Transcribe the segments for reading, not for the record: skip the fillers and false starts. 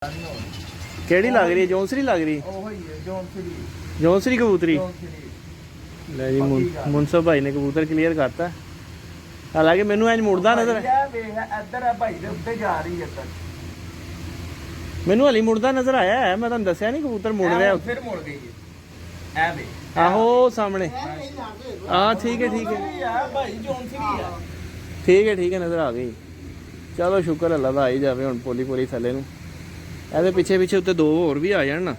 केड़ी लग रही है? जौनसरी लग रही? जौनसरी कबूतरी। ले जी मुंसफ भाई ने कबूतर क्लियर करता। हालांकि मैनू इंज मुड़दा नजर मैनू हली मुड़दा नजर आया है। मैं तुहानू दस्सिया नहीं कबूतर मुड़ रहा फिर मुड़ गई है। आहो सामने। हाँ ठीक है ठीक है ठीक है नजर आ गई। चलो शुक्र अल्लाह दा आई जाए हुण पोली पोली थले नूं। ਇਹਦੇ ਪਿੱਛੇ ਪਿੱਛੇ ਉੱਤੇ ਦੋ ਹੋਰ ਵੀ ਆ ਜਾਣ ਨਾ।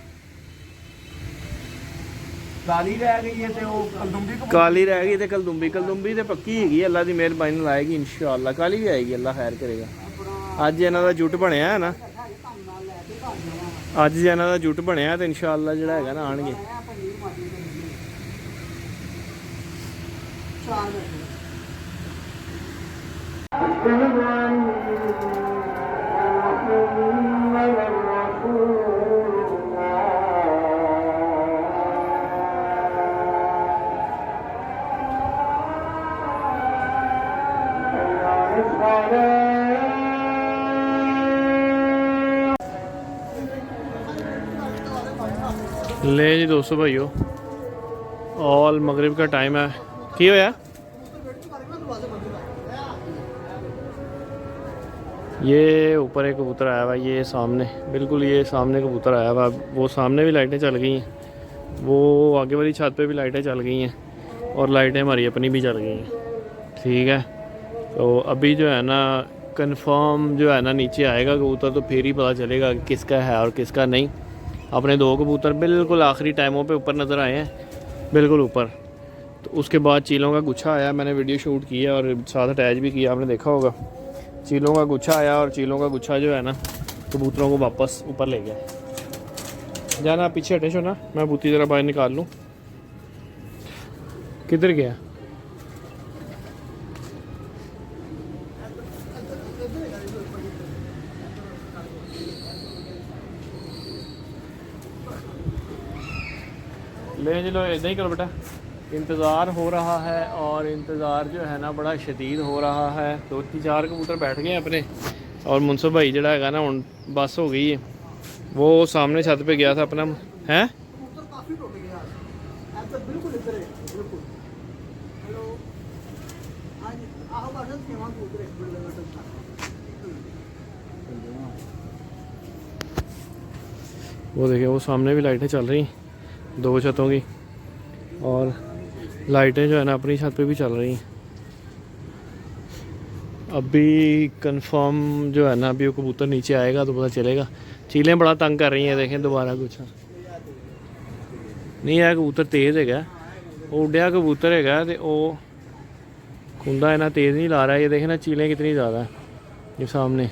ਕਾਲੀ ਰਹਿ ਗਈ ਹੈ ਤੇ ਉਹ ਕਲਦੁੰਬੀ ਕਾਲੀ ਰਹਿ ਗਈ ਤੇ ਕਲਦੁੰਬੀ ਤੇ ਪੱਕੀ ਹੈਗੀ ਅੱਲਾ ਦੀ ਮਿਹਰਬਾਨੀ ਨਾਲ ਆਏਗੀ ਇਨਸ਼ਾਅੱਲਾ। ਕਾਲੀ ਵੀ ਆਏਗੀ ਅੱਲਾ ਖੈਰ ਕਰੇਗਾ। ਅੱਜ ਇਹਨਾਂ ਦਾ ਜੁੱਟ ਬਣਿਆ ਹੈ ਨਾ। ਅੱਜ ਜੇ ਇਹਨਾਂ ਦਾ ਜੁੱਟ ਬਣਿਆ ਤੇ ਇਨਸ਼ਾਅੱਲਾ ਜਿਹੜਾ ਹੈਗਾ ਨਾ ਆਣਗੇ। ले जी दोस्तों भाइयों ऑल मगरिब का टाइम है। की होया? ये ऊपर एक कबूतर आया हुआ, ये सामने बिल्कुल ये सामने कबूतर आया हुआ। वो सामने भी लाइटें चल गई हैं, वो आगे वाली छत पे भी लाइटें चल गई हैं और लाइटें हमारी अपनी भी चल गई हैं। ठीक है तो अभी जो है ना कंफर्म जो है ना नीचे आएगा कबूतर तो फिर ही पता चलेगा कि किसका है और किसका नहीं। अपने दो कबूतर बिल्कुल आखिरी टाइमों पे ऊपर नज़र आए हैं, बिल्कुल ऊपर। तो उसके बाद चीलों का गुच्छा आया, मैंने वीडियो शूट की है और साथ अटैच भी किया, आपने देखा होगा। चीलों का गुच्छा आया और चीलों का गुच्छा जो है ना कबूतरों को वापस ऊपर ले गया। जाना पीछे हटे छो ना, मैं बूती ज़रा बाहर निकाल लूँ। किधर गया? ले जी लो इदा ही करो बेटा। इंतज़ार हो रहा है और इंतज़ार जो है ना बड़ा शदीद हो रहा है। 2-4 कबूतर बैठ गए अपने और मुंसफ भाई जड़ा है ना हुण बस हो गई है। वो सामने छत पे गया था अपना है। वो देखिए वो सामने भी लाइटें चल रही 2 छतों की और लाइटें जो है ना अपनी छत पे भी चल रही हैं। अभी कंफर्म जो है ना अभी वो कबूतर नीचे आएगा तो पता चलेगा। चीलें बड़ा तंग कर रही हैं, देखें दोबारा कुछ नहीं है। कबूतर तेज़ है, वो उड्या कबूतर है तो वो खुंदा इतना तेज़ नहीं ला रहा है। ये देखें ना चीलें कितनी ज़्यादा है। ये सामने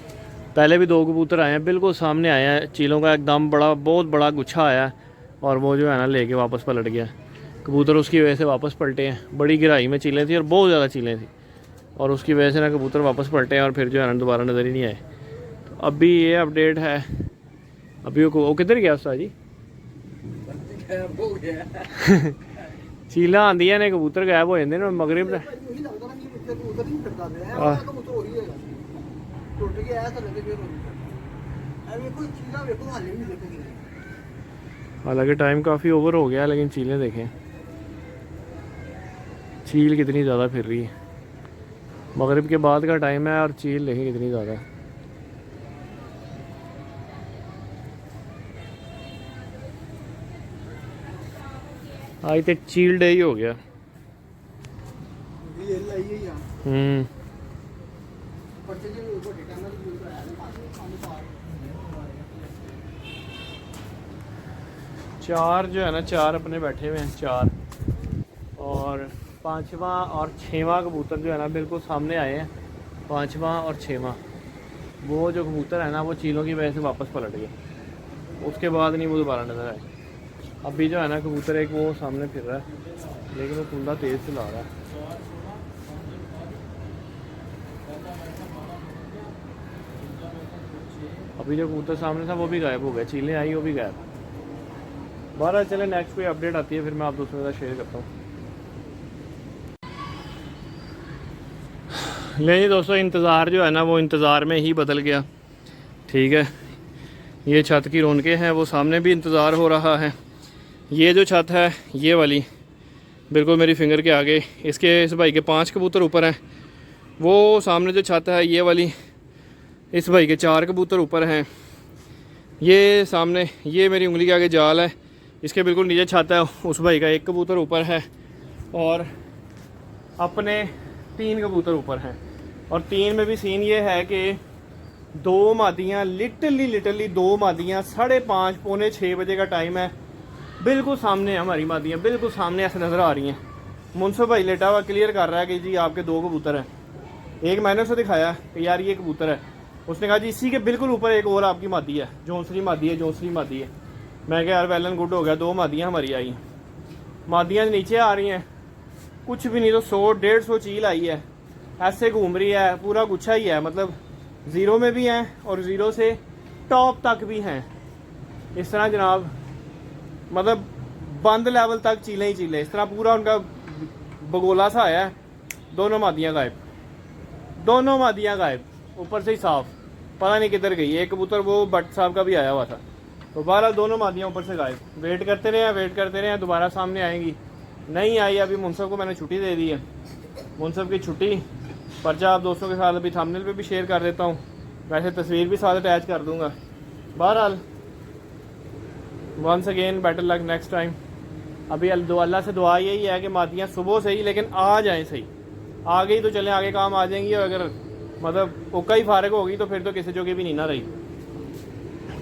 पहले भी 2 कबूतर आए हैं, बिल्कुल सामने आए हैं। चीलों का एकदम बहुत बड़ा गुच्छा आया है और वो जो है ना लेके वापस पलट गया। कबूतर उसकी वजह से वापस पलटे हैं। बड़ी गहराई में चीलें थी और बहुत ज़्यादा चीलें थी और उसकी वजह से ना कबूतर वापस पलटे हैं और फिर जो है ना दोबारा नज़र ही नहीं आए। तो अभी ये अपडेट है। अभी वो किधर गया उस्ताद जी? चीला आंदियां ने कबूतर गायब हो जाते हैं मगरिब तक। हालांकि टाइम काफ़ी ओवर हो गया लेकिन चीलें देखें, चील कितनी ज़्यादा फिर रही है। मगरिब के बाद का टाइम है और चील देखें कितनी ज़्यादा है। आज तो चील डे ही हो गया। चार जो है ना 4 अपने बैठे हुए हैं 4 और 5वां और 6वां कबूतर जो है ना बिल्कुल सामने आए हैं। 5वां और 6वां वो जो कबूतर है ना वो चीलों की वजह से वापस पलट गए, उसके बाद नहीं वो दोबारा नज़र आए। अभी जो है ना कबूतर एक वो सामने फिर रहा है लेकिन वो कुंदा तेज़ चला रहा है। अभी जो कबूतर सामने था वो भी गायब हो गया, चीलें आई वो भी गायब। बारह चले नेक्स्ट कोई अपडेट आती है फिर मैं आप दोस्तों के साथ शेयर करता हूँ। ले जी दोस्तों इंतज़ार जो है ना वो इंतज़ार में ही बदल गया। ठीक है ये छत की रौनकें हैं, वो सामने भी इंतज़ार हो रहा है। ये जो छत है ये वाली बिल्कुल मेरी फिंगर के आगे, इसके इस भाई के 5 कबूतर ऊपर हैं। वो सामने जो छत है ये वाली, इस भाई के 4 कबूतर ऊपर हैं। ये सामने ये मेरी उंगली के आगे जाल है, इसके बिल्कुल नीचे छत है, उस भाई का 1 कबूतर ऊपर है और अपने 3 कबूतर ऊपर हैं। और 3 में भी सीन ये है कि 2 मादियाँ लिटरली 2 मादियाँ 5:30 पौने 6 बजे का टाइम है, बिल्कुल सामने हमारी मादियाँ बिल्कुल सामने ऐसे नज़र आ रही हैं। मुंसफ भाई लेटा हुआ क्लियर कर रहा है कि जी आपके 2 कबूतर हैं। एक मैंने उसे दिखाया कि यार ये कबूतर है, उसने कहा जी इसी के बिल्कुल ऊपर एक और आपकी मादी है, जौनसरी मादी है। मैं कहा यार वेल एंड गुड हो गया, 2 मादियाँ हमारी आई हैं। मादियाँ नीचे आ रही हैं, कुछ भी नहीं तो 100-150 चील आई है, ऐसे घूम रही है, पूरा गुच्छा ही है, मतलब 0 में भी हैं और 0 से टॉप तक भी हैं। इस तरह जनाब मतलब बंद लेवल तक चीलें ही चीलें, इस तरह पूरा उनका बगोला सा आया है। दोनों मादियाँ गायब, ऊपर से ही साफ, पता नहीं किधर गई। एक कबूतर वो भट्ट साहब का भी आया हुआ था। तो बहरहाल दोनों मादियाँ ऊपर से गायब। वेट करते रहे, दोबारा सामने आएंगी। नहीं आई, अभी मुंसफ को मैंने छुट्टी दे दी है। मुंसफ की छुट्टी पर्चा आप दोस्तों के साथ अभी थंबनेल पे भी शेयर कर देता हूँ, वैसे तस्वीर भी साथ अटैच कर दूँगा। बहरहाल once again better luck next time. अभी अल्लाह से दुआ यही है कि मादियाँ सुबह से ही लेकिन आ जाएँ सही, आ गई तो चलें आगे काम आ जाएंगी, और अगर मतलब उक्का ही फारग होगी तो फिर तो किसी जो की भी नहीं ना रही।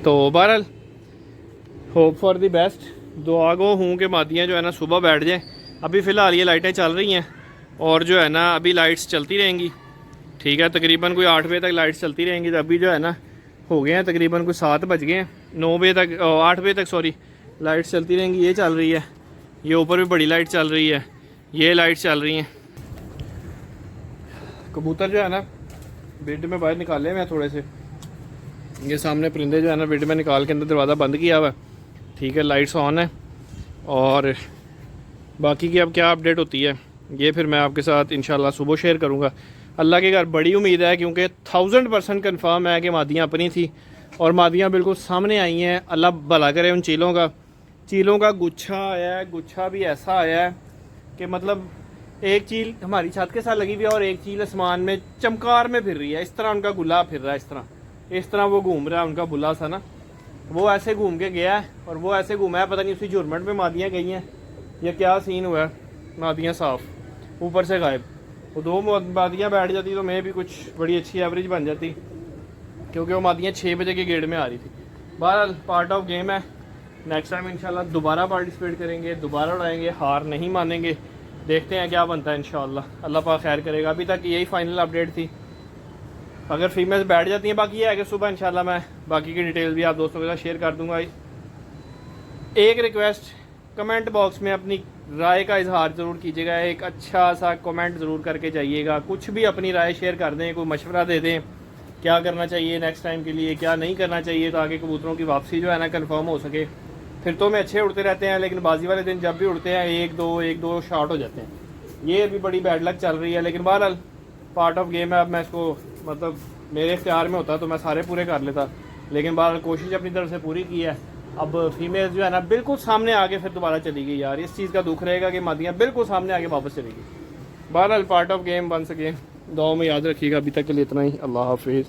तो बहरहाल होप फॉर द बेस्ट, दुआ गो हूँ कि मादियाँ जो है ना सुबह बैठ जाएँ। अभी फ़िलहाल ये लाइटें चल रही हैं और जो है ना अभी लाइट्स चलती रहेंगी, ठीक है, तकरीबन कोई 8 बजे तक लाइट्स चलती रहेंगी। तो अभी जो है ना हो गए हैं तकरीबन कोई 7 बज गए हैं, 9 बजे तक 8 बजे तक सॉरी लाइट्स चलती रहेंगी। ये चल रही है, ये ऊपर भी बड़ी लाइट चल रही है, ये लाइट्स चल रही हैं। कबूतर जो है ना बेड में बाहर निकाले मैं थोड़े से, ये सामने परिंदे जो है ना बेड में निकाल के अंदर दरवाज़ा बंद किया हुआ है, ठीक है, लाइट्स ऑन है। और बाकी की अब क्या अपडेट होती है ये फिर मैं आपके साथ इंशाल्लाह सुबह शेयर करूँगा। अल्लाह के घर बड़ी उम्मीद है, क्योंकि 1000% कन्फर्म है कि मादियाँ अपनी थी और मादियाँ बिल्कुल सामने आई हैं। अल्लाह भला करे उन चीलों का गुच्छा आया है, गुच्छा भी ऐसा आया है कि मतलब एक चील हमारी छत के साथ लगी हुई है और एक चील आसमान में चमकार में फिर रही है। इस तरह उनका गुल्ला फिर रहा है, इस तरह वो घूम रहा है, उनका बुला सा ना वो ऐसे घूम के गया है और वो ऐसे घूमा है, पता नहीं उसी झुरमट में मादियाँ गई हैं या क्या सीन हुआ है। मादियाँ साफ ऊपर से गायब, वो 2 मादियाँ बैठ जाती तो मैं भी कुछ बड़ी अच्छी एवरेज बन जाती, क्योंकि वो मादियाँ 6 बजे के गेट में आ रही थी। बहरहाल पार्ट ऑफ गेम है, नेक्स्ट टाइम इंशाल्लाह दोबारा पार्टिसिपेट करेंगे, दोबारा उड़ाएंगे, हार नहीं मानेंगे, देखते हैं क्या बनता है इंशाल्लाह। अल्लाह पाक खैर करेगा। अभी तक यही फाइनल अपडेट थी, अगर फीमेल्स बैठ जाती हैं, बाकी ये है कि सुबह इंशाल्लाह मैं बाकी की डिटेल्स भी आप दोस्तों के साथ शेयर कर दूंगा। एक रिक्वेस्ट, कमेंट बॉक्स में अपनी राय का इजहार ज़रूर कीजिएगा, एक अच्छा सा कमेंट ज़रूर करके जाइएगा, कुछ भी अपनी राय शेयर कर दें, कोई मशवरा दे दें क्या करना चाहिए नेक्स्ट टाइम के लिए, क्या नहीं करना चाहिए, ताकि कबूतरों की वापसी जो है ना कंफर्म हो सके। फिर तो मैं अच्छे उड़ते रहते हैं, लेकिन बाजी वाले दिन जब भी उड़ते हैं 1-2 शॉट हो जाते हैं। ये अभी बड़ी बैड लक चल रही है, लेकिन बहरहाल पार्ट ऑफ गेम है। अब मैं इसको मतलब मेरे इख्तियार में होता तो मैं सारे पूरे कर लेता, लेकिन बहरहाल कोशिश अपनी तरफ से पूरी की है। अब फीमेल जो है ना बिल्कुल सामने आके फिर दोबारा चली गई यार, इस चीज़ का दुख रहेगा कि मादियाँ बिल्कुल सामने आके वापस चली गई। बहरहाल part of game, once again दुआ में याद रखिएगा। अभी तक के लिए इतना ही, अल्लाह हाफिज़।